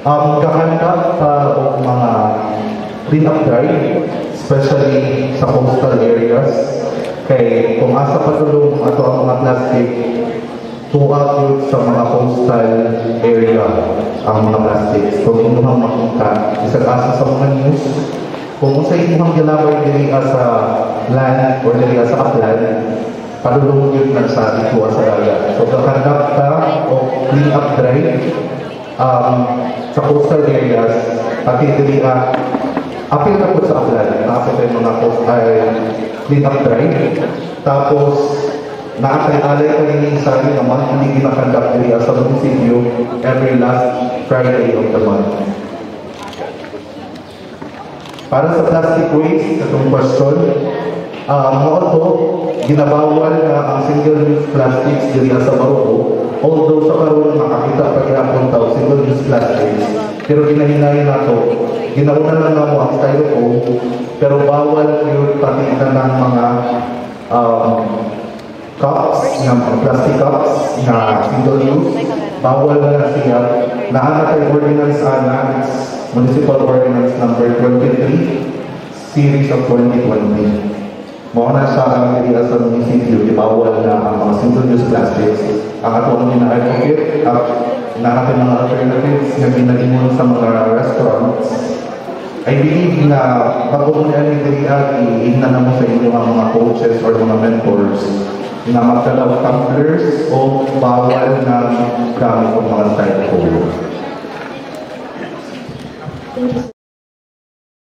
Kakanta og mga clean-up drive, especially sa coastal areas. Kay kung asa patulong ato ang mga plastic, tuwag sa mga coastal area ang mga plastics. Kung inyong makita, isang asa sa mga news, kung sa inyong gilaway dili sa land or dili sa upland, padulong yun na sa ito sa dagat. So, kakanta o clean-up drive sa coastal areas, pati dili apil na po sa upland, nakapit yung mga coastal clean-up drive. Tapos, nakapit-alay ko rin sa akin naman, hindi ginakandak dili sa munisipyo every last Friday of the month. Para sa plastic waste, itong question, mga ito, ginabawal na ang single-use plastics dili sa Baroko. Although sa karoon makakita pa ginapon tao single-use plastics, pero ginahinay na ito, ginauna lang na mo ang styrofoam, pero bawal yun pati na ng mga cups, plastic cups na single-use, bawal na siya. Nahanap ay Ordinance Annex, Municipal Ordinance number 23, Series of 2020. Mga nasa ang area sa munisipyo, bawal na ang mga single-use plastics. Ang ato ang ina-advocate at natin mga alternatives na ginagawa sa mga restaurants. I believe na bago mo na ihina na mo sa inyo ang mga coaches or mga mentors na magdala ng tumblers o bawal na gamit ng mga styrofoam.